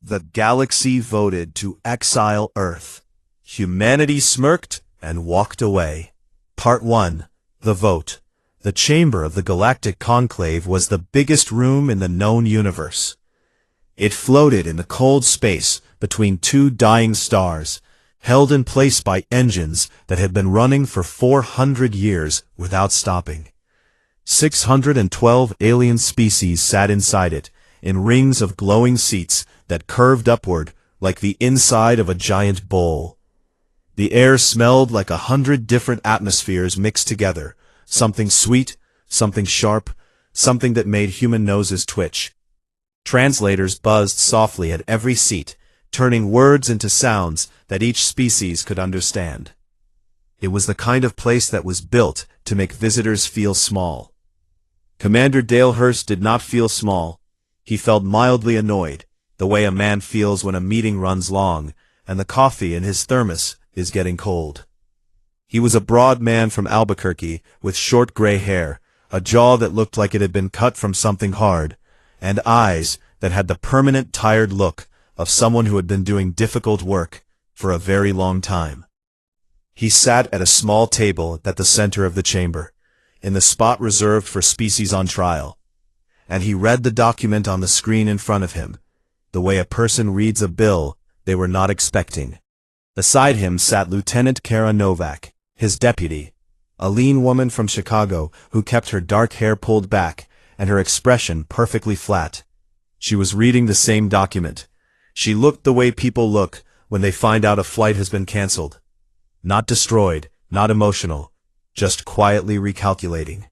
The galaxy voted to exile Earth. Humanity smirked and walked away. Part 1. The Vote. The chamber of the Galactic Conclave was the biggest room in the known universe. It floated in the cold space between two dying stars, held in place by engines that had been running for 400 years without stopping. 612 alien species sat inside it, in rings of glowing seats that curved upward like the inside of a giant bowl. The air smelled like 100 different atmospheres mixed together, something sweet, something sharp, something that made human noses twitch. Translators buzzed softly at every seat, turning words into sounds that each species could understand. It was the kind of place that was built to make visitors feel small. Commander Dalehurst did not feel small. He felt mildly annoyed, the way a man feels when a meeting runs long, and the coffee in his thermos is getting cold. He was a broad man from Albuquerque, with short gray hair, a jaw that looked like it had been cut from something hard, and eyes that had the permanent tired look of someone who had been doing difficult work for a very long time. He sat at a small table at the center of the chamber, in the spot reserved for species on trial, and he read the document on the screen in front of him, the way a person reads a bill they were not expecting. Beside him sat Lieutenant Kara Novak, his deputy, a lean woman from Chicago who kept her dark hair pulled back and her expression perfectly flat. She was reading the same document. She looked the way people look when they find out a flight has been canceled. Not destroyed, not emotional, just quietly recalculating.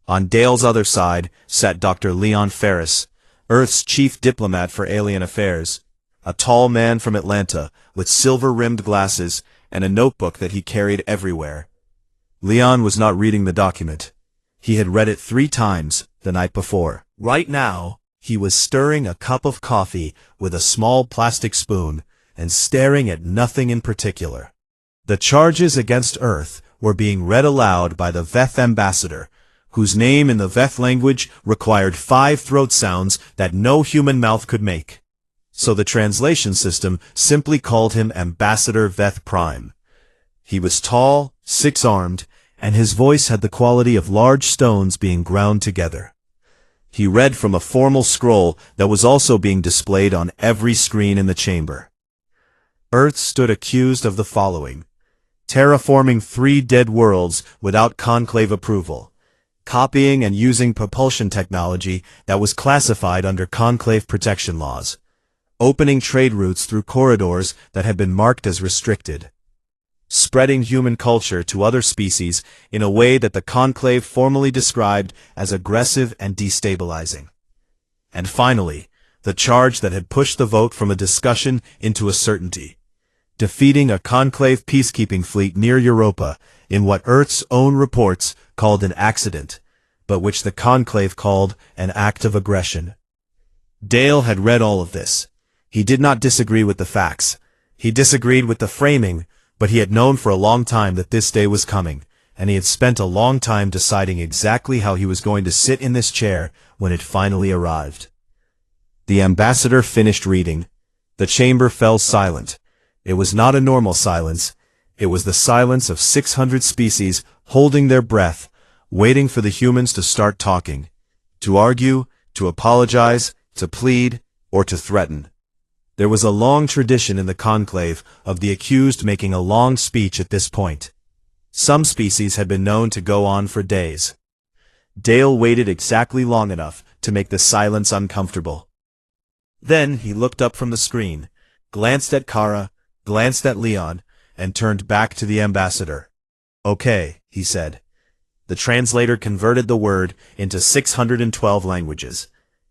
On Dale's other side sat Dr. Leon Ferris, Earth's chief diplomat for alien affairs, a tall man from Atlanta with silver-rimmed glasses and a notebook that he carried everywhere. Leon was not reading the document. He had read it 3 times the night before. Right now, he was stirring a cup of coffee with a small plastic spoon and staring at nothing in particular. The charges against Earth were being read aloud by the Veth ambassador, whose name in the Veth language required 5 throat sounds that no human mouth could make. So the translation system simply called him Ambassador Veth Prime. He was tall, 6-armed, and his voice had the quality of large stones being ground together. He read from a formal scroll that was also being displayed on every screen in the chamber. Earth stood accused of the following: terraforming 3 dead worlds without conclave approval, copying and using propulsion technology that was classified under conclave protection laws, opening trade routes through corridors that had been marked as restricted, spreading human culture to other species in a way that the conclave formally described as aggressive and destabilizing. And finally, the charge that had pushed the vote from a discussion into a certainty: defeating a conclave peacekeeping fleet near Europa in what Earth's own reports called an accident, but which the conclave called an act of aggression. Dale had read all of this. He did not disagree with the facts. He disagreed with the framing, but he had known for a long time that this day was coming, and he had spent a long time deciding exactly how he was going to sit in this chair when it finally arrived. The ambassador finished reading. The chamber fell silent. It was not a normal silence. It was the silence of 600 species holding their breath, waiting for the humans to start talking, to argue, to apologize, to plead, or to threaten. There was a long tradition in the conclave of the accused making a long speech at this point. Some species had been known to go on for days. Dale waited exactly long enough to make the silence uncomfortable. Then he looked up from the screen, glanced at Kara, glanced at Leon, and turned back to the ambassador. "Okay," he said. The translator converted the word into 612 languages.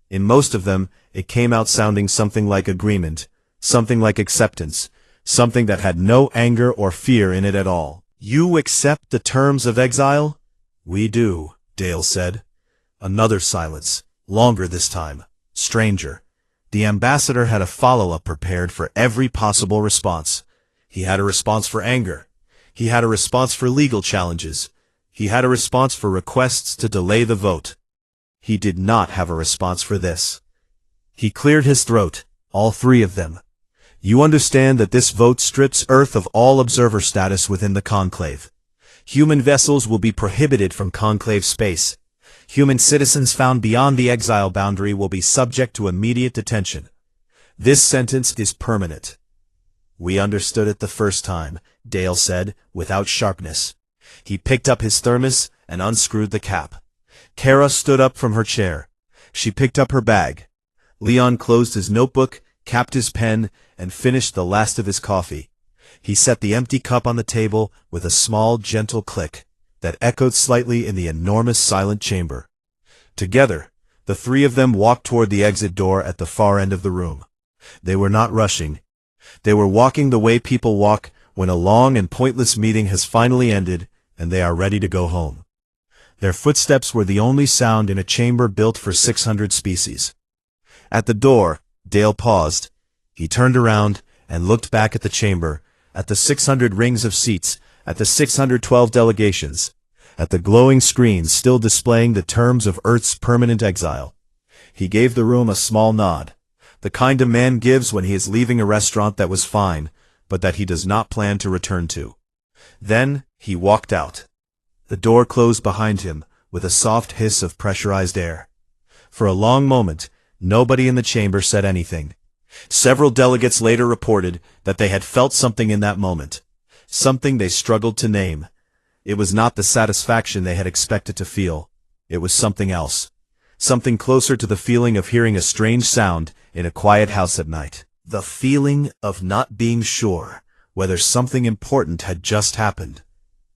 In most of them, it came out sounding something like agreement, something like acceptance, something that had no anger or fear in it at all. "You accept the terms of exile?" "We do," Dale said. Another silence, longer this time, stranger. The ambassador had a follow-up prepared for every possible response. He had a response for anger. He had a response for legal challenges. He had a response for requests to delay the vote. He did not have a response for this. He cleared his throat, all three of them. You understand that this vote strips Earth of all observer status within the conclave. Human vessels will be prohibited from conclave space. Human citizens found beyond the exile boundary will be subject to immediate detention. This sentence is permanent. We understood it the first time, Dale said, without sharpness. He picked up his thermos and unscrewed the cap. Kara stood up from her chair. She picked up her bag. Leon closed his notebook, capped his pen, and finished the last of his coffee. He set the empty cup on the table with a small, gentle click that echoed slightly in the enormous silent chamber. Together, the three of them walked toward the exit door at the far end of the room. They were not rushing. They were walking the way people walk when a long and pointless meeting has finally ended and they are ready to go home. Their footsteps were the only sound in a chamber built for 600 species. At the door, Dale paused. He turned around and looked back at the chamber, at the 600 rings of seats, at the 612 delegations, at the glowing screens still displaying the terms of Earth's permanent exile. He gave the room a small nod, the kind a man gives when he is leaving a restaurant that was fine, but that he does not plan to return to. Then he walked out. The door closed behind him with a soft hiss of pressurized air. For a long moment, nobody in the chamber said anything. Several delegates later reported that they had felt something in that moment, something they struggled to name. It was not the satisfaction they had expected to feel. It was something else, something closer to the feeling of hearing a strange sound in a quiet house at night. The feeling of not being sure whether something important had just happened,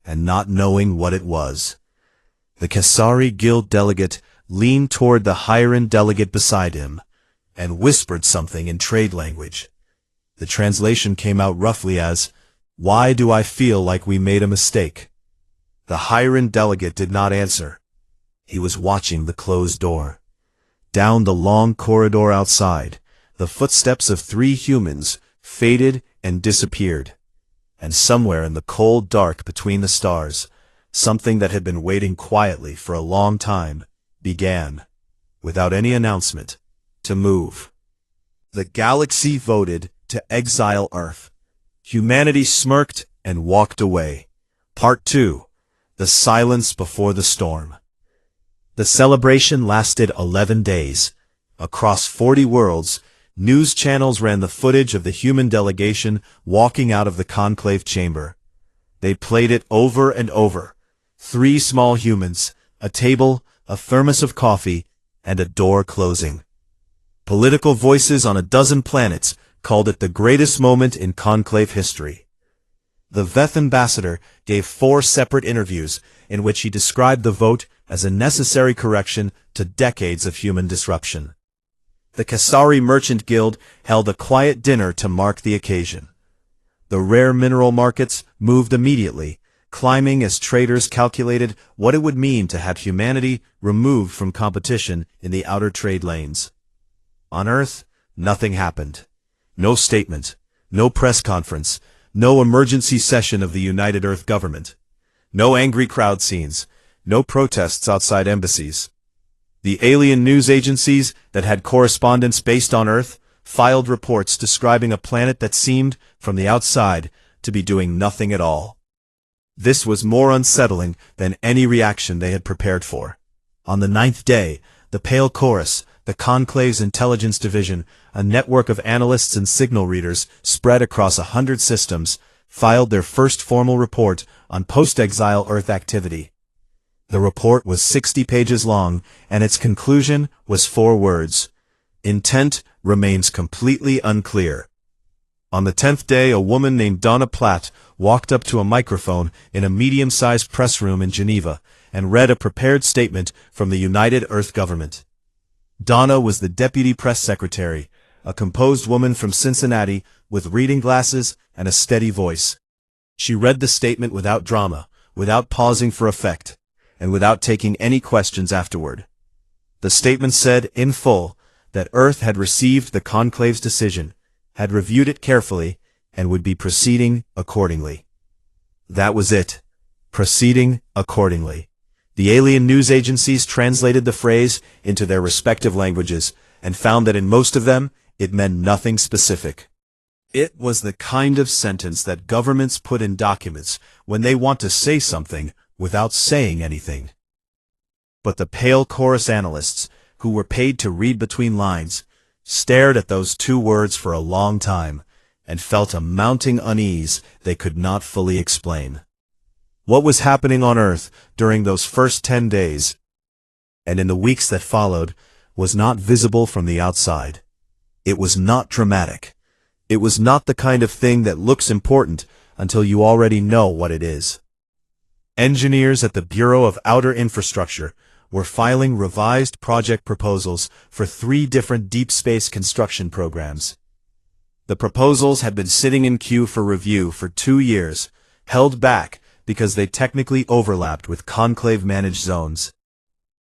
and not knowing what it was. The Kasari Guild delegate leaned toward the Hiran delegate beside him, and whispered something in trade language. The translation came out roughly as, "Why do I feel like we made a mistake?" The Hiran delegate did not answer. He was watching the closed door. Down the long corridor outside, the footsteps of three humans faded and disappeared. And somewhere in the cold dark between the stars, something that had been waiting quietly for a long time began, without any announcement, to move. The galaxy voted to exile Earth. Humanity smirked and walked away. Part 2. The Silence Before the Storm. The celebration lasted 11 days. Across 40 worlds, news channels ran the footage of the human delegation walking out of the conclave chamber. They played it over and over. 3 small humans, a table, a thermos of coffee, and a door closing. Political voices on a dozen planets called it the greatest moment in conclave history. The Veth ambassador gave 4 separate interviews in which he described the vote as a necessary correction to decades of human disruption. The Kasari Merchant Guild held a quiet dinner to mark the occasion. The rare mineral markets moved immediately, climbing as traders calculated what it would mean to have humanity removed from competition in the outer trade lanes. On Earth, nothing happened. No statement, no press conference, no emergency session of the United Earth government. No angry crowd scenes, no protests outside embassies. The alien news agencies that had correspondents based on Earth filed reports describing a planet that seemed, from the outside, to be doing nothing at all. This was more unsettling than any reaction they had prepared for. On the 9th day, the Pale Chorus, the Conclave's intelligence division, a network of analysts and signal readers spread across 100 systems, filed their first formal report on post-exile Earth activity. The report was 60 pages long, and its conclusion was 4 words. Intent remains completely unclear. On the 10th day, a woman named Donna Platt walked up to a microphone in a medium-sized press room in Geneva and read a prepared statement from the United Earth government. Donna was the deputy press secretary, a composed woman from Cincinnati with reading glasses and a steady voice. She read the statement without drama, without pausing for effect, and without taking any questions afterward. The statement said, in full, that Earth had received the Conclave's decision, had reviewed it carefully, and would be proceeding accordingly. That was it. Proceeding accordingly. The alien news agencies translated the phrase into their respective languages, and found that in most of them, It meant nothing specific. It was the kind of sentence that governments put in documents when they want to say something without saying anything. But the pale chorus analysts, who were paid to read between lines, stared at those two words for a long time and felt a mounting unease they could not fully explain. What was happening on Earth during those first 10 days, and in the weeks that followed, was not visible from the outside. It was not dramatic. It was not the kind of thing that looks important until you already know what it is. Engineers at the Bureau of Outer Infrastructure were filing revised project proposals for 3 different deep space construction programs. The proposals had been sitting in queue for review for 2 years, held back because they technically overlapped with conclave-managed zones.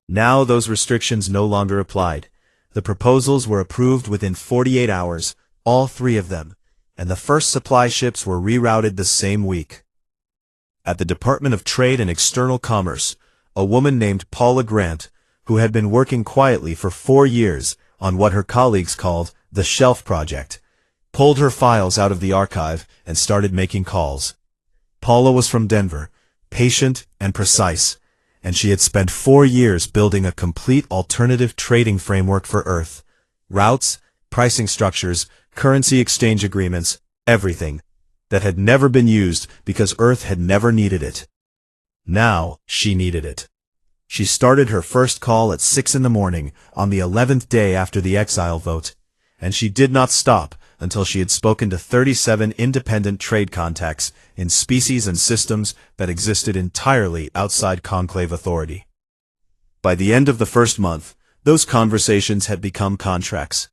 Now those restrictions no longer applied. The proposals were approved within 48 hours, all 3 of them, and the first supply ships were rerouted the same week. At the Department of Trade and External Commerce, a woman named Paula Grant, who had been working quietly for 4 years on what her colleagues called the Shelf Project, pulled her files out of the archive and started making calls. Paula was from Denver, patient and precise, and she had spent 4 years building a complete alternative trading framework for Earth. Routes, pricing structures, currency exchange agreements, everything that had never been used because Earth had never needed it. Now, she needed it. She started her first call at 6 in the morning on the 11th day after the Exile vote, and she did not stop until she had spoken to 37 independent trade contacts in species and systems that existed entirely outside conclave authority. By the end of the first month, those conversations had become contracts.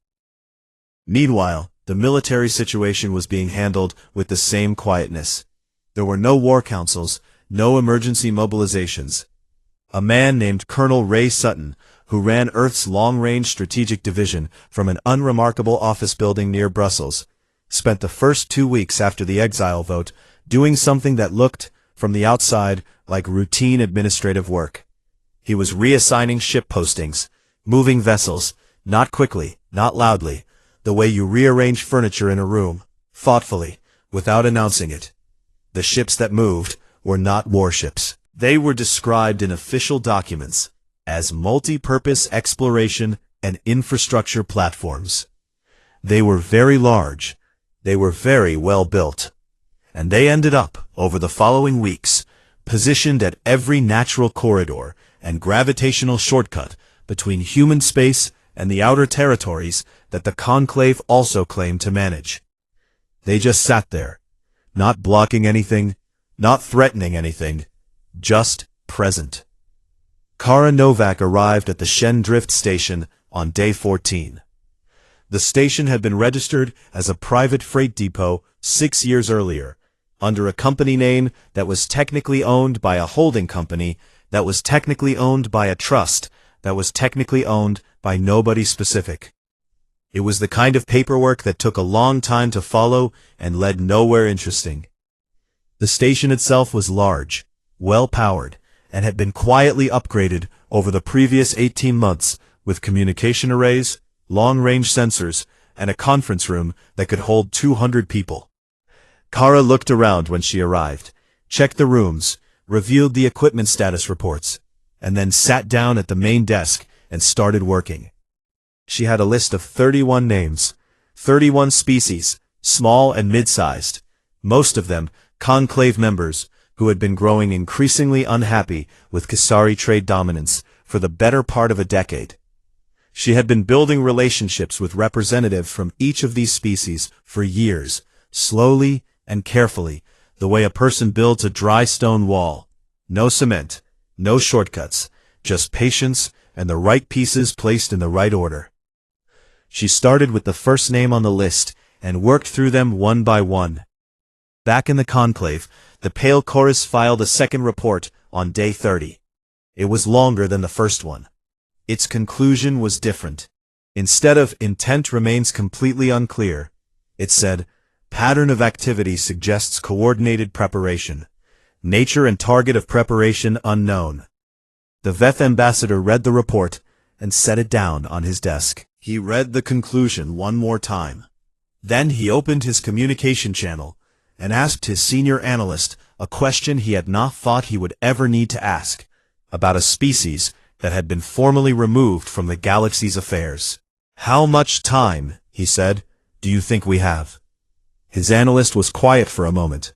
Meanwhile, the military situation was being handled with the same quietness. There were no war councils, no emergency mobilizations. A man named Colonel Ray Sutton, who ran Earth's long-range strategic division from an unremarkable office building near Brussels, spent the first 2 weeks after the Exile vote doing something that looked, from the outside, like routine administrative work. He was reassigning ship postings, moving vessels, not quickly, not loudly, the way you rearrange furniture in a room, thoughtfully, without announcing it. The ships that moved were not warships. They were described in official documents as multi-purpose exploration and infrastructure platforms. They were very large, they were very well built, and they ended up, over the following weeks, positioned at every natural corridor and gravitational shortcut between human space and the outer territories that the Conclave also claimed to manage. They just sat there, not blocking anything, not threatening anything, just present. Kara Novak arrived at the Shendrift station on day 14. The station had been registered as a private freight depot 6 years earlier, under a company name that was technically owned by a holding company, that was technically owned by a trust, that was technically owned by nobody specific. It was the kind of paperwork that took a long time to follow and led nowhere interesting. The station itself was large, well-powered, and had been quietly upgraded over the previous 18 months with communication arrays, long-range sensors, and a conference room that could hold 200 people. Kara looked around when she arrived, checked the rooms, reviewed the equipment status reports, and then sat down at the main desk and started working. She had a list of 31 names, 31 species, small and mid-sized, most of them Conclave members who had been growing increasingly unhappy with Kasari trade dominance for the better part of a decade. She had been building relationships with representatives from each of these species for years, slowly and carefully, the way a person builds a dry stone wall. No cement, no shortcuts, just patience and the right pieces placed in the right order. She started with the first name on the list and worked through them one by one. Back in the Conclave, the Pale Chorus filed a second report on day 30. It was longer than the first one. Its conclusion was different. Instead of "intent remains completely unclear," it said, "pattern of activity suggests coordinated preparation. Nature and target of preparation unknown." The Veth ambassador read the report and set it down on his desk. He read the conclusion one more time. Then he opened his communication channel and asked his senior analyst a question he had not thought he would ever need to ask, about a species that had been formally removed from the galaxy's affairs. "How much time," he said, "do you think we have?" His analyst was quiet for a moment.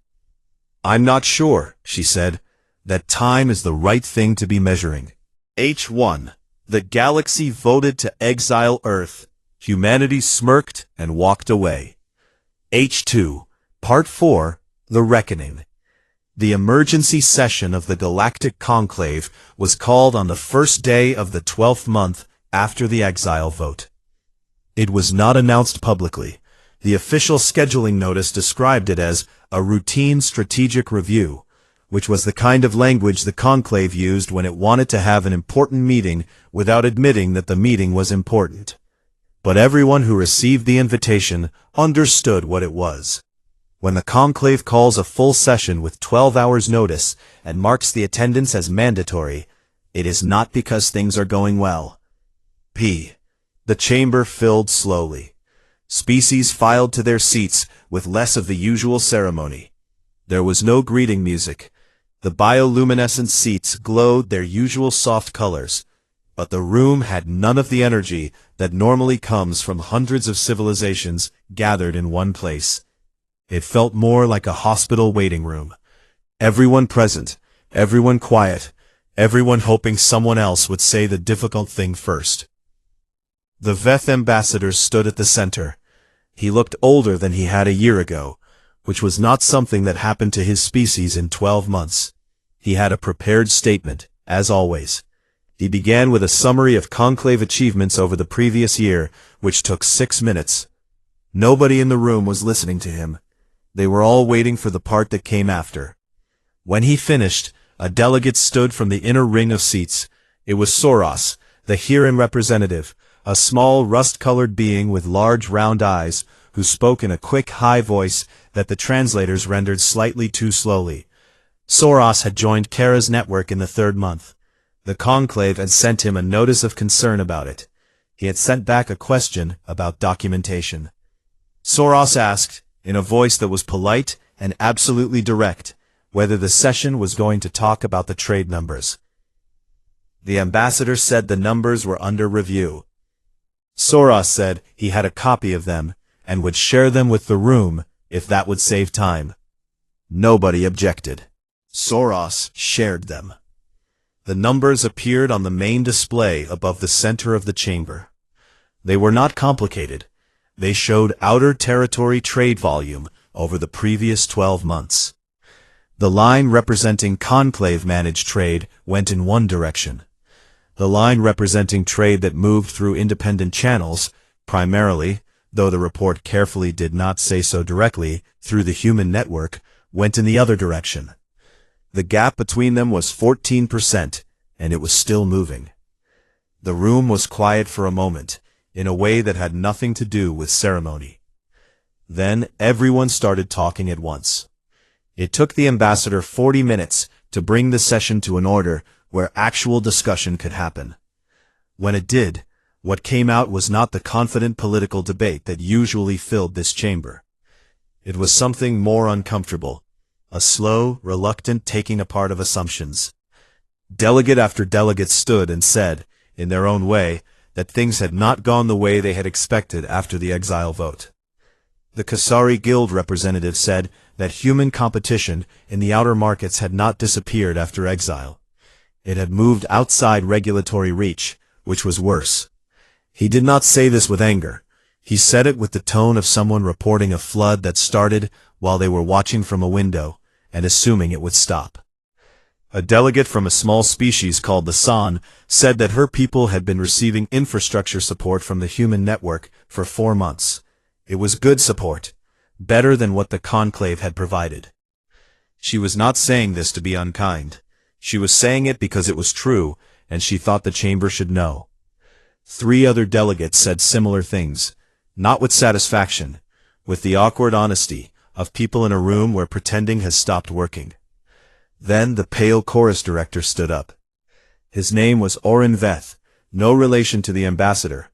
"I'm not sure," she said, "that time is the right thing to be measuring." H1. The galaxy voted to exile Earth. Humanity smirked and walked away. H2. Part 4. The Reckoning. The emergency session of the Galactic Conclave was called on the first day of the 12th month after the exile vote. It was not announced publicly. The official scheduling notice described it as a routine strategic review, which was the kind of language the Conclave used when it wanted to have an important meeting without admitting that the meeting was important. But everyone who received the invitation understood what it was. When the Conclave calls a full session with 12 hours notice and marks the attendance as mandatory, it is not because things are going well. The chamber filled slowly. Species filed to their seats with less of the usual ceremony. There was no greeting music. The bioluminescent seats glowed their usual soft colors, but the room had none of the energy that normally comes from hundreds of civilizations gathered in one place. It felt more like a hospital waiting room. Everyone present, everyone quiet, everyone hoping someone else would say the difficult thing first. The Veth ambassador stood at the center. He looked older than he had a year ago, which was not something that happened to his species in 12 months. He had a prepared statement, as always. He began with a summary of Conclave achievements over the previous year, which took 6 minutes. Nobody in the room was listening to him. They were all waiting for the part that came after. When he finished, a delegate stood from the inner ring of seats. It was Soros, the Huron representative, a small rust-colored being with large round eyes, who spoke in a quick high voice that the translators rendered slightly too slowly. Soros had joined Kara's network in the 3rd month. The Conclave had sent him a notice of concern about it. He had sent back a question about documentation. Soros asked, in a voice that was polite and absolutely direct, whether the session was going to talk about the trade numbers. The ambassador said the numbers were under review. Soros said he had a copy of them and would share them with the room if that would save time. Nobody objected. Soros shared them. The numbers appeared on the main display above the center of the chamber. They were not complicated. They showed outer territory trade volume over the previous 12 months. The line representing Conclave-managed trade went in one direction. The line representing trade that moved through independent channels, primarily, though the report carefully did not say so directly, through the human network, went in the other direction. The gap between them was 14%, and it was still moving. The room was quiet for a moment, in a way that had nothing to do with ceremony. Then everyone started talking at once. It took the ambassador 40 minutes to bring the session to an order where actual discussion could happen. When it did, what came out was not the confident political debate that usually filled this chamber. It was something more uncomfortable, a slow, reluctant taking apart of assumptions. Delegate after delegate stood and said, in their own way, that things had not gone the way they had expected after the exile vote. The Kasari Guild representative said that human competition in the outer markets had not disappeared after exile. It had moved outside regulatory reach, which was worse. He did not say this with anger. He said it with the tone of someone reporting a flood that started while they were watching from a window and assuming it would stop. A delegate from a small species called the San said that her people had been receiving infrastructure support from the human network for 4 months. It was good support, better than what the Conclave had provided. She was not saying this to be unkind. She was saying it because it was true, and she thought the chamber should know. 3 other delegates said similar things, not with satisfaction, with the awkward honesty of people in a room where pretending has stopped working. Then the pale chorus director stood up. His name was Oren Veth, no relation to the ambassador,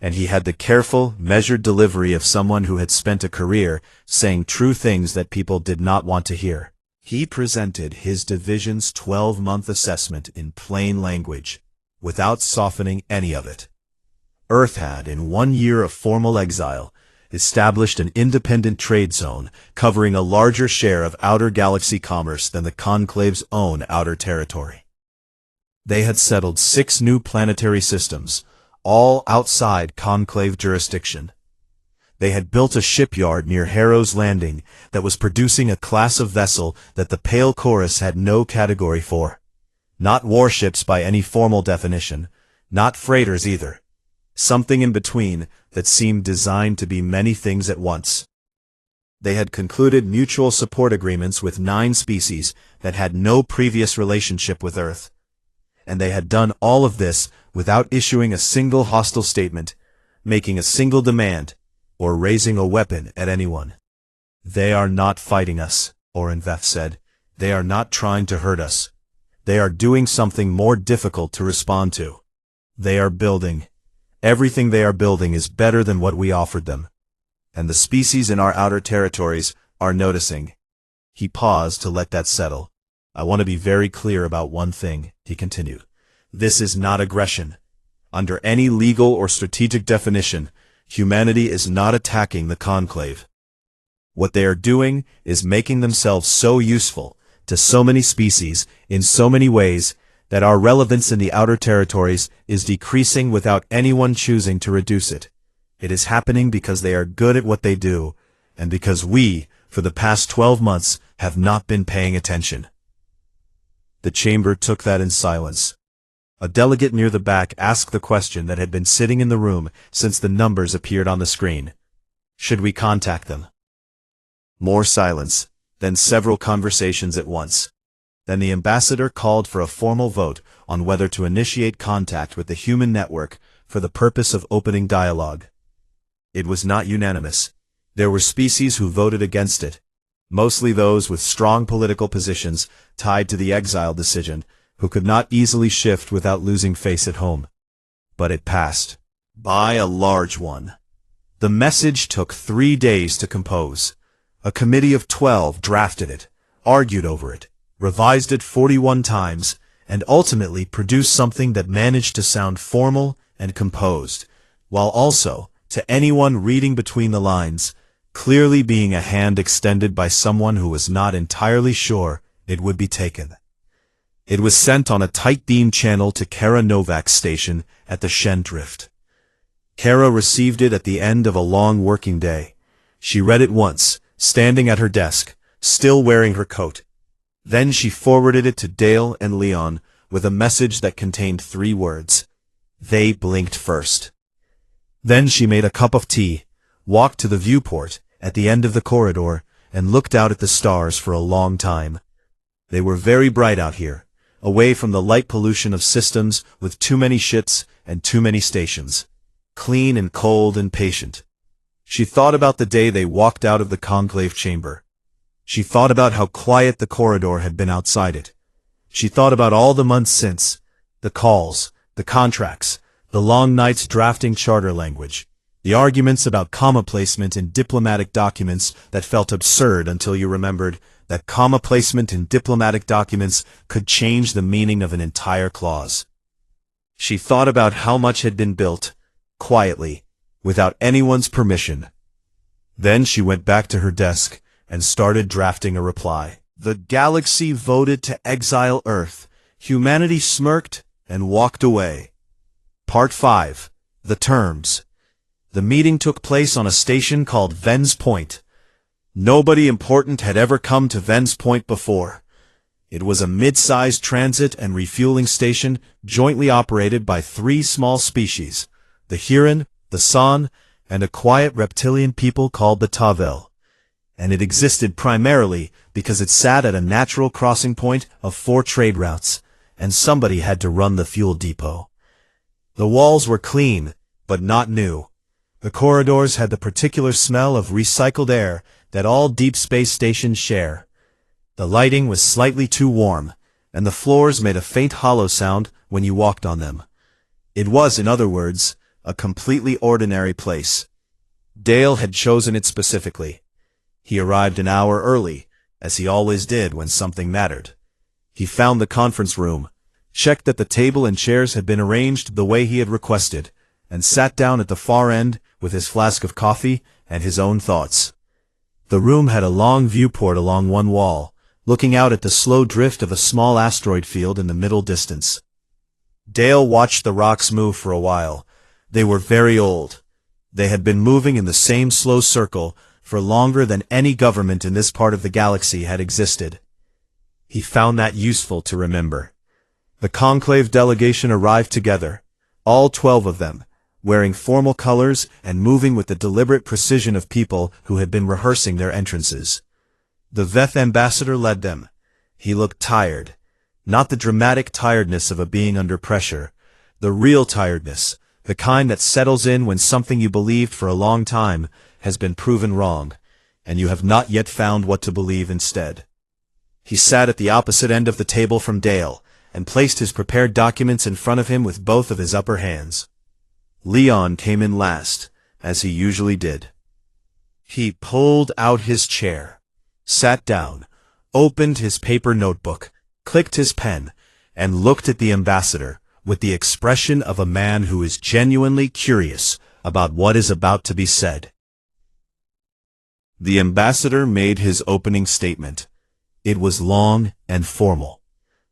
and he had the careful, measured delivery of someone who had spent a career saying true things that people did not want to hear. He presented his division's 12-month assessment in plain language, without softening any of it. Earth had, in 1 year of formal exile, established an independent trade zone covering a larger share of outer galaxy commerce than the Conclave's own outer territory. They had settled 6 new planetary systems, all outside Conclave jurisdiction. They had built a shipyard near Harrow's Landing that was producing a class of vessel that the Pale Chorus had no category for. Not warships by any formal definition, not freighters either. Something in between that seemed designed to be many things at once. They had concluded mutual support agreements with 9 species that had no previous relationship with Earth. And they had done all of this without issuing a single hostile statement, making a single demand, or raising a weapon at anyone. They are not fighting us, Orenveth said. They are not trying to hurt us. They are doing something more difficult to respond to. They are building. Everything they are building is better than what we offered them. And the species in our outer territories are noticing. He paused to let that settle. I want to be very clear about one thing, he continued. This is not aggression. Under any legal or strategic definition, humanity is not attacking the Conclave. What they are doing is making themselves so useful to so many species in so many ways that our relevance in the outer territories is decreasing without anyone choosing to reduce it. It is happening because they are good at what they do, and because we, for the past 12 months, have not been paying attention. The chamber took that in silence. A delegate near the back asked the question that had been sitting in the room since the numbers appeared on the screen. Should we contact them? More silence, then several conversations at once. Then the ambassador called for a formal vote on whether to initiate contact with the human network for the purpose of opening dialogue. It was not unanimous. There were species who voted against it, mostly those with strong political positions tied to the Exile decision, who could not easily shift without losing face at home. But it passed. By a large one. The message took 3 days to compose. A committee of 12 drafted it, argued over it, revised it 41 times, and ultimately produced something that managed to sound formal and composed, while also, to anyone reading between the lines, clearly being a hand extended by someone who was not entirely sure it would be taken. It was sent on a tight beam channel to Kara Novak's station at the Shen Drift. Kara received it at the end of a long working day. She read it once, standing at her desk, still wearing her coat. Then she forwarded it to Dale and Leon with a message that contained 3 words. They blinked first. Then she made a cup of tea, walked to the viewport at the end of the corridor, and looked out at the stars for a long time. They were very bright out here, away from the light pollution of systems with too many ships and too many stations. Clean and cold and patient. She thought about the day they walked out of the conclave chamber. She thought about how quiet the corridor had been outside it. She thought about all the months since, the calls, the contracts, the long nights drafting charter language, the arguments about comma placement in diplomatic documents that felt absurd until you remembered that comma placement in diplomatic documents could change the meaning of an entire clause. She thought about how much had been built, quietly, without anyone's permission. Then she went back to her desk and started drafting a reply. The galaxy voted to exile Earth. Humanity smirked and walked away. Part 5. The Terms. The meeting took place on a station called Ven's Point. Nobody important had ever come to Ven's Point before. It was a mid-sized transit and refueling station jointly operated by 3 small species, the Huron, the San, and a quiet reptilian people called the Tavel. And it existed primarily because it sat at a natural crossing point of 4 trade routes, and somebody had to run the fuel depot. The walls were clean, but not new. The corridors had the particular smell of recycled air that all deep space stations share. The lighting was slightly too warm, and the floors made a faint hollow sound when you walked on them. It was, in other words, a completely ordinary place. Dale had chosen it specifically. He arrived an hour early, as he always did when something mattered. He found the conference room, checked that the table and chairs had been arranged the way he had requested, and sat down at the far end with his flask of coffee and his own thoughts. The room had a long viewport along one wall, looking out at the slow drift of a small asteroid field in the middle distance. Dale watched the rocks move for a while. They were very old. They had been moving in the same slow circle for longer than any government in this part of the galaxy had existed. He found that useful to remember. The conclave delegation arrived together, all 12 of them, wearing formal colors and moving with the deliberate precision of people who had been rehearsing their entrances. The Veth ambassador led them. He looked tired. Not the dramatic tiredness of a being under pressure. The real tiredness, the kind that settles in when something you believed for a long time has been proven wrong, and you have not yet found what to believe instead. He sat at the opposite end of the table from Dale, and placed his prepared documents in front of him with both of his upper hands. Leon came in last, as he usually did. He pulled out his chair, sat down, opened his paper notebook, clicked his pen, and looked at the ambassador with the expression of a man who is genuinely curious about what is about to be said. The ambassador made his opening statement. It was long and formal,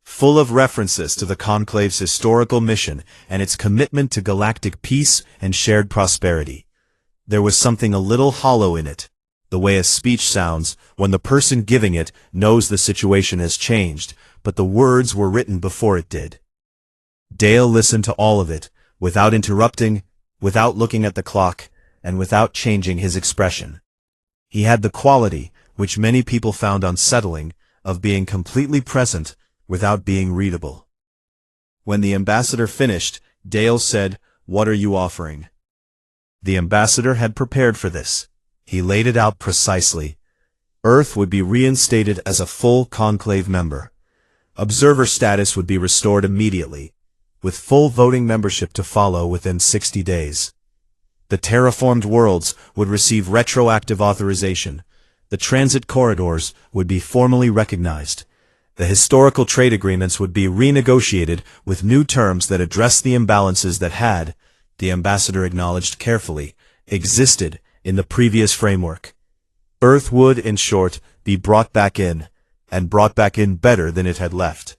full of references to the conclave's historical mission and its commitment to galactic peace and shared prosperity. There was something a little hollow in it, the way a speech sounds when the person giving it knows the situation has changed, but the words were written before it did. Dale listened to all of it, without interrupting, without looking at the clock, and without changing his expression. He had the quality, which many people found unsettling, of being completely present without being readable. When the ambassador finished, Dale said, "What are you offering?" The ambassador had prepared for this. He laid it out precisely. Earth would be reinstated as a full conclave member. Observer status would be restored immediately, with full voting membership to follow within 60 days. The terraformed worlds would receive retroactive authorization. The transit corridors would be formally recognized. The historical trade agreements would be renegotiated with new terms that addressed the imbalances that had, the ambassador acknowledged carefully, existed in the previous framework. Earth would, in short, be brought back in, and brought back in better than it had left.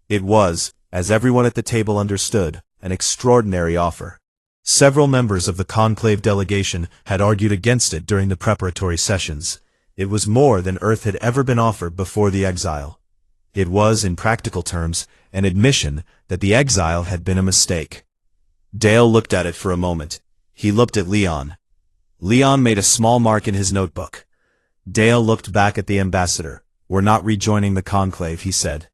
It was, as everyone at the table understood, an extraordinary offer. Several members of the conclave delegation had argued against it during the preparatory sessions. It was more than Earth had ever been offered before the Exile. It was, in practical terms, an admission that the Exile had been a mistake. Dale looked at it for a moment. He looked at Leon. Leon made a small mark in his notebook. Dale looked back at the ambassador. "We're not rejoining the conclave," he said.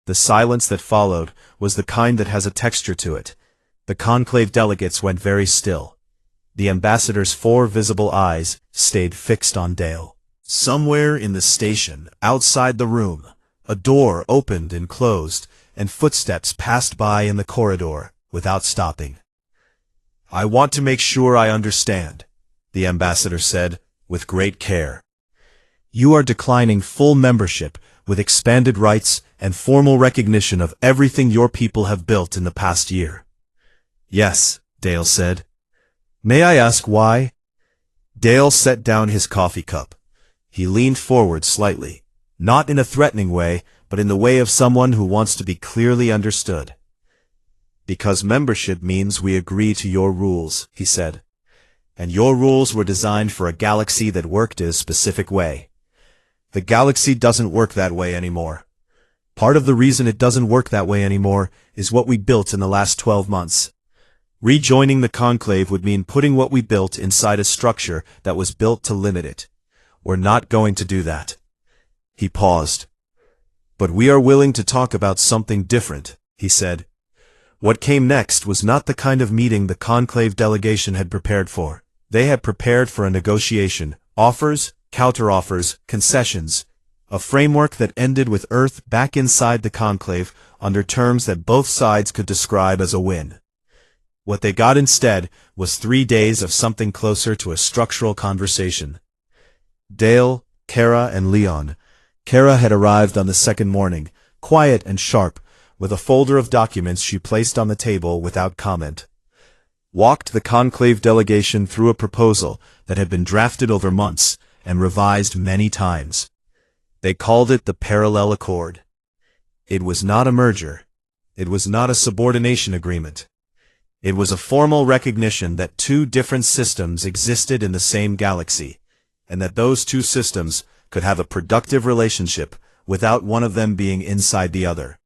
The silence that followed was the kind that has a texture to it. The conclave delegates went very still. The ambassador's 4 visible eyes stayed fixed on Dale. Somewhere in the station, outside the room, a door opened and closed, and footsteps passed by in the corridor, without stopping. "I want to make sure I understand," the ambassador said, with great care. "You are declining full membership, with expanded rights and formal recognition of everything your people have built in the past year." "Yes," Dale said. "May I ask why?" Dale set down his coffee cup. He leaned forward slightly, not in a threatening way, but in the way of someone who wants to be clearly understood. "Because membership means we agree to your rules," he said. "And your rules were designed for a galaxy that worked in a specific way. The galaxy doesn't work that way anymore. Part of the reason it doesn't work that way anymore is what we built in the last 12 months. Rejoining the conclave would mean putting what we built inside a structure that was built to limit it. We're not going to do that." He paused. "But we are willing to talk about something different," he said. What came next was not the kind of meeting the conclave delegation had prepared for. They had prepared for a negotiation, offers, counteroffers, concessions, a framework that ended with Earth back inside the conclave under terms that both sides could describe as a win. What they got instead was 3 days of something closer to a structural conversation. Dale, Kara, and Leon. Kara had arrived on the second morning, quiet and sharp, with a folder of documents she placed on the table without comment. Walked the conclave delegation through a proposal that had been drafted over months and revised many times. They called it the Parallel Accord. It was not a merger. It was not a subordination agreement. It was a formal recognition that 2 different systems existed in the same galaxy, and that those 2 systems could have a productive relationship without one of them being inside the other.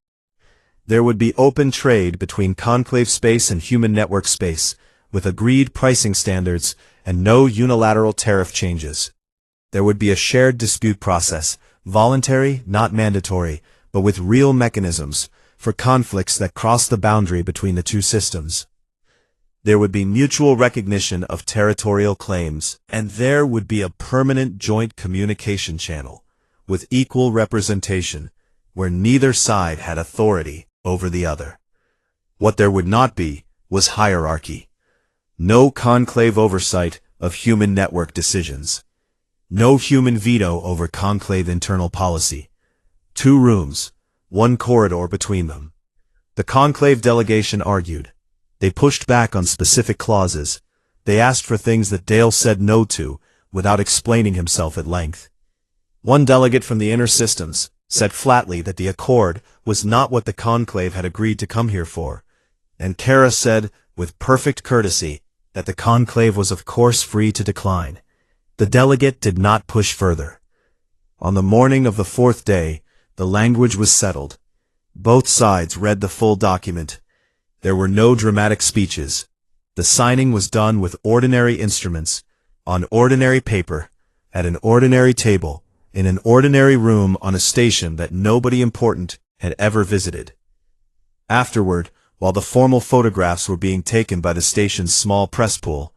There would be open trade between conclave space and human network space, with agreed pricing standards and no unilateral tariff changes. There would be a shared dispute process, voluntary, not mandatory, but with real mechanisms for conflicts that cross the boundary between the 2 systems. There would be mutual recognition of territorial claims, and there would be a permanent joint communication channel, with equal representation, where neither side had authority over the other. What there would not be was hierarchy. No conclave oversight of human network decisions. No human veto over conclave internal policy. 2 rooms, 1 corridor between them. The conclave delegation argued. They pushed back on specific clauses. They asked for things that Dale said no to, without explaining himself at length. One delegate from the inner systems said flatly that the accord was not what the conclave had agreed to come here for, and Kara said, with perfect courtesy, that the conclave was of course free to decline. The delegate did not push further. On the morning of the 4th day, the language was settled. Both sides read the full document. There were no dramatic speeches. The signing was done with ordinary instruments, on ordinary paper, at an ordinary table, in an ordinary room on a station that nobody important had ever visited. Afterward, while the formal photographs were being taken by the station's small press pool,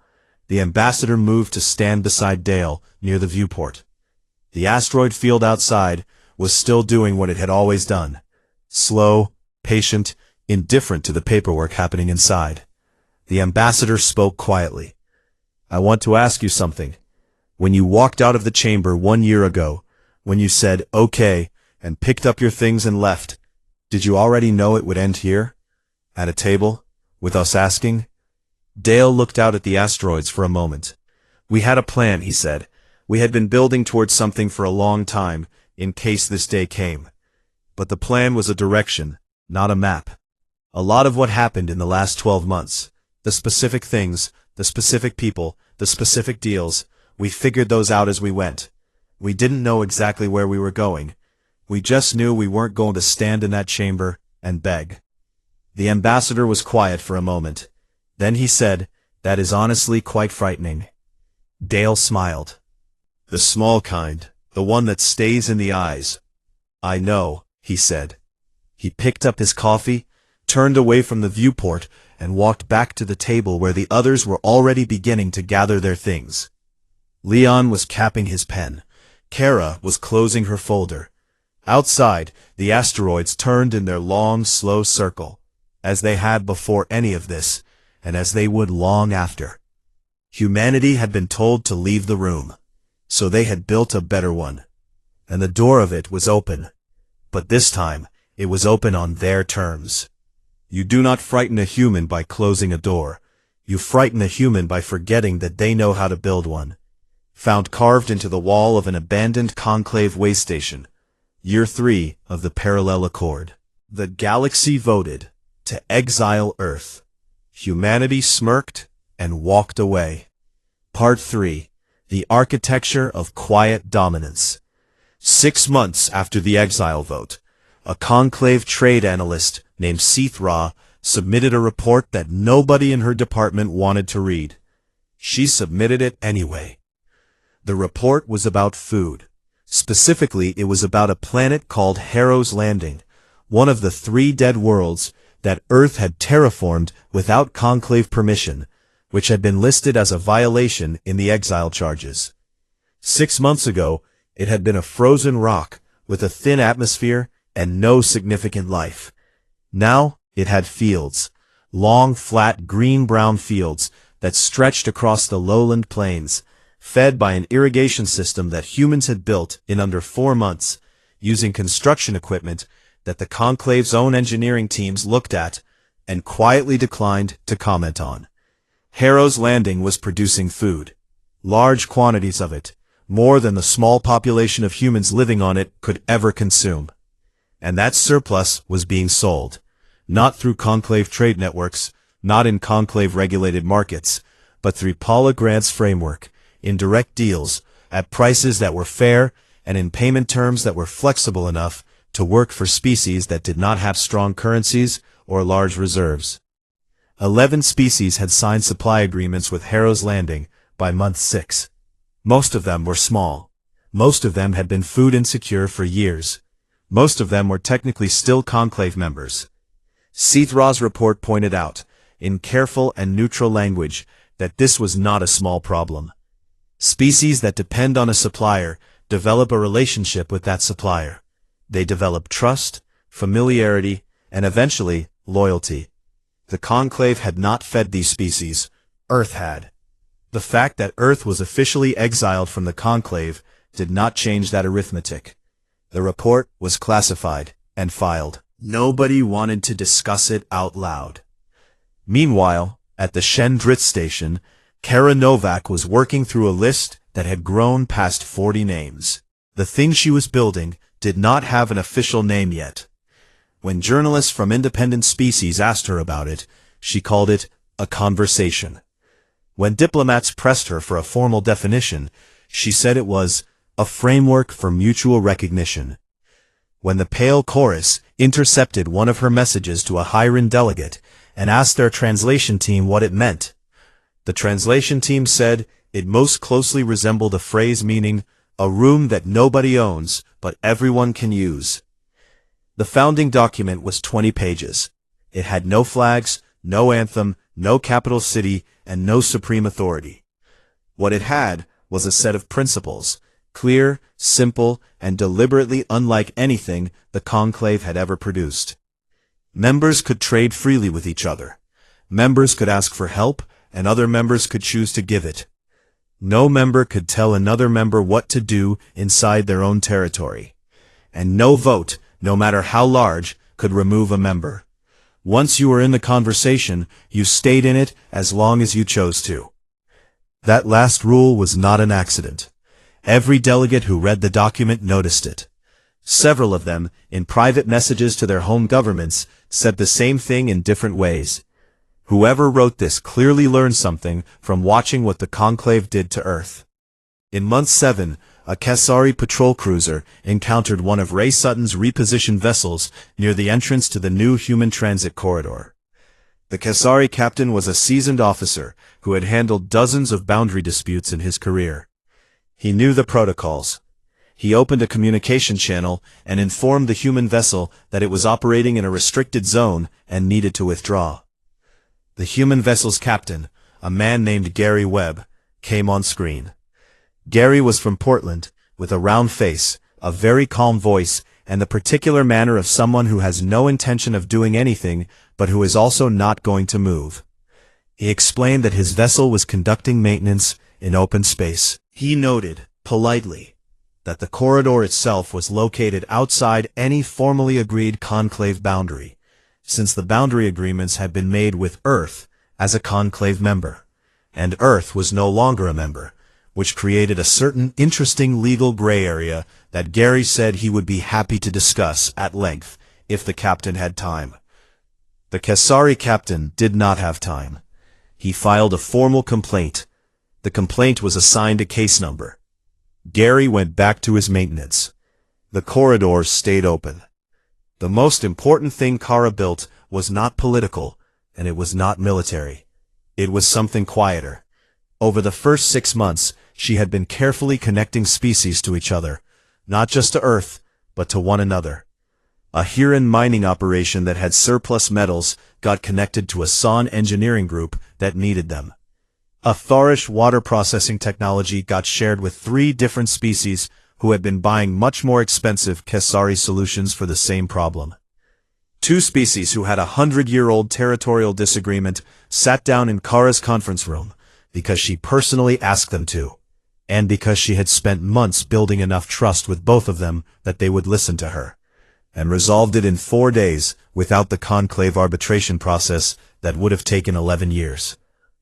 the ambassador moved to stand beside Dale near the viewport. The asteroid field outside was still doing what it had always done. Slow, patient, indifferent to the paperwork happening inside. The ambassador spoke quietly. I want to ask you something. When you walked out of the chamber 1 year ago, when you said, okay, and picked up your things and left, did you already know it would end here? At a table? With us asking? Dale looked out at the asteroids for a moment. We had a plan, he said. We had been building towards something for a long time, in case this day came. But the plan was a direction, not a map. A lot of what happened in the last 12 months, the specific things, the specific people, the specific deals, we figured those out as we went. We didn't know exactly where we were going. We just knew we weren't going to stand in that chamber and beg. The ambassador was quiet for a moment. Then he said, that is honestly quite frightening. Dale smiled. The small kind, the one that stays in the eyes. I know, he said. He picked up his coffee, turned away from the viewport, and walked back to the table where the others were already beginning to gather their things. Leon was capping his pen. Kara was closing her folder. Outside, the asteroids turned in their long, slow circle, as they had before any of this, and as they would long after. Humanity had been told to leave the room, so they had built a better one, and the door of it was open. But this time, it was open on their terms. You do not frighten a human by closing a door. You frighten a human by forgetting that they know how to build one. Found carved into the wall of an abandoned conclave way station. Year 3 of the Parallel Accord. The galaxy voted to exile Earth. Humanity smirked and walked away. Part 3. The Architecture of Quiet Dominance. 6 months after the exile vote, a conclave trade analyst named Sithra submitted a report that nobody in her department wanted to read. She submitted it anyway. The report was about food. Specifically, it was about a planet called Harrow's Landing, one of the 3 dead worlds that Earth had terraformed without conclave permission, which had been listed as a violation in the exile charges. 6 months ago, it had been a frozen rock with a thin atmosphere and no significant life. Now, it had fields, long, flat, green-brown fields that stretched across the lowland plains, fed by an irrigation system that humans had built in under 4 months, using construction equipment that the Conclave's own engineering teams looked at and quietly declined to comment on. Harrow's Landing was producing food, large quantities of it, more than the small population of humans living on it could ever consume. And that surplus was being sold, not through Conclave trade networks, not in Conclave-regulated markets, but through Paula Grant's framework, in direct deals, at prices that were fair and in payment terms that were flexible enough to work for species that did not have strong currencies or large reserves. 11 species had signed supply agreements with Harrow's Landing by month 6. Most of them were small. Most of them had been food insecure for years. Most of them were technically still Conclave members. Seethraw's report pointed out, in careful and neutral language, that this was not a small problem. Species that depend on a supplier develop a relationship with that supplier. They develop trust, familiarity, and eventually, loyalty. The Conclave had not fed these species. Earth had. The fact that Earth was officially exiled from the Conclave did not change that arithmetic. The report was classified and filed. Nobody wanted to discuss it out loud. Meanwhile, at the Shendrit station, Kara Novak was working through a list that had grown past 40 names. The thing she was building did not have an official name yet. When journalists from independent species asked her about it, she called it a conversation. When diplomats pressed her for a formal definition, she said it was a framework for mutual recognition. When the Pale Chorus intercepted one of her messages to a Hyran delegate and asked their translation team what it meant, the translation team said it most closely resembled a phrase meaning, a room that nobody owns, but everyone can use. The founding document was 20 pages. It had no flags, no anthem, no capital city, and no supreme authority. What it had was a set of principles, clear, simple, and deliberately unlike anything the Conclave had ever produced. Members could trade freely with each other. Members could ask for help, and other members could choose to give it. No member could tell another member what to do inside their own territory. And no vote, no matter how large, could remove a member. Once you were in the conversation, you stayed in it as long as you chose to. That last rule was not an accident. Every delegate who read the document noticed it. Several of them, in private messages to their home governments, said the same thing in different ways. Whoever wrote this clearly learned something from watching what the Conclave did to Earth. In month 7, a Kesari patrol cruiser encountered one of Ray Sutton's repositioned vessels near the entrance to the new human transit corridor. The Kesari captain was a seasoned officer who had handled dozens of boundary disputes in his career. He knew the protocols. He opened a communication channel and informed the human vessel that it was operating in a restricted zone and needed to withdraw. The human vessel's captain, a man named Gary Webb, came on screen. Gary was from Portland, with a round face, a very calm voice, and the particular manner of someone who has no intention of doing anything, but who is also not going to move. He explained that his vessel was conducting maintenance in open space. He noted, politely, that the corridor itself was located outside any formally agreed Conclave boundary, since the boundary agreements had been made with Earth as a Conclave member, and Earth was no longer a member, which created a certain interesting legal gray area that Gary said he would be happy to discuss at length if the captain had time. The Kesari captain did not have time. He filed a formal complaint. The complaint was assigned a case number. Gary went back to his maintenance. The corridors stayed open. The most important thing Kara built was not political, and it was not military. It was something quieter. Over the first 6 months, she had been carefully connecting species to each other, not just to Earth, but to one another. A Huron mining operation that had surplus metals got connected to a San engineering group that needed them. A Thorish water processing technology got shared with 3 different species who had been buying much more expensive Kesari solutions for the same problem. Two species who had 100-year-old territorial disagreement sat down in Kara's conference room because she personally asked them to, and because she had spent months building enough trust with both of them that they would listen to her, and resolved it in 4 days without the conclave arbitration process that would have taken 11 years.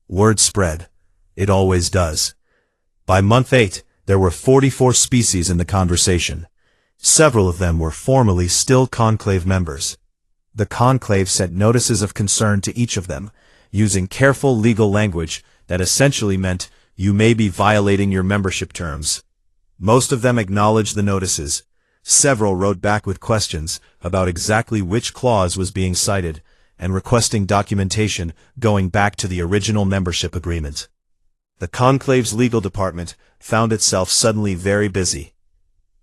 Word spread. It always does. By month 8, there were 44 species in the conversation. Several of them were formally still conclave members. The conclave sent notices of concern to each of them, using careful legal language that essentially meant you may be violating your membership terms. Most of them acknowledged the notices. Several wrote back with questions about exactly which clause was being cited, and requesting documentation going back to the original membership agreement. The conclave's legal department found itself suddenly very busy.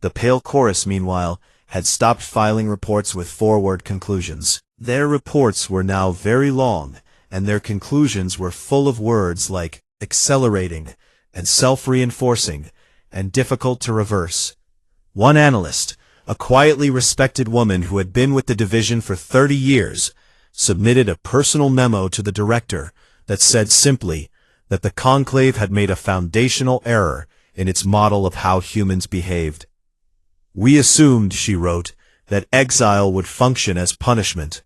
The Pale Chorus, meanwhile, had stopped filing reports with forward conclusions. Their reports were now very long, and their conclusions were full of words like accelerating and self-reinforcing and difficult to reverse. One analyst, a quietly respected woman who had been with the division for 30 years, submitted a personal memo to the director that said simply that the conclave had made a foundational error in its model of how humans behaved. We assumed, she wrote, that exile would function as punishment.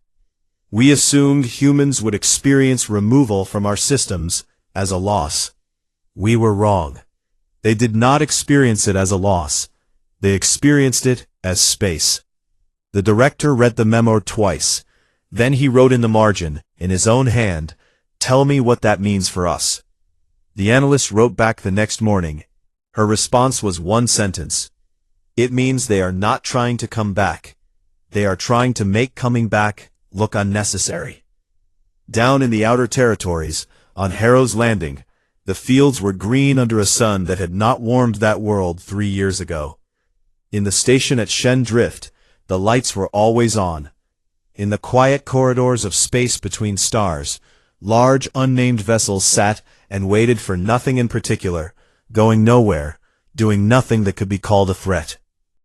We assumed humans would experience removal from our systems as a loss. We were wrong. They did not experience it as a loss. They experienced it as space. The director read the memo twice. Then he wrote in the margin, in his own hand, "Tell me what that means for us." The analyst wrote back the next morning. Her response was one sentence. "It means they are not trying to come back. They are trying to make coming back look unnecessary." Down in the outer territories, on Harrow's Landing, the fields were green under a sun that had not warmed that world 3 years ago. In the station at Shen Drift, the lights were always on. In the quiet corridors of space between stars, large unnamed vessels sat and waited for nothing in particular, going nowhere, doing nothing that could be called a threat.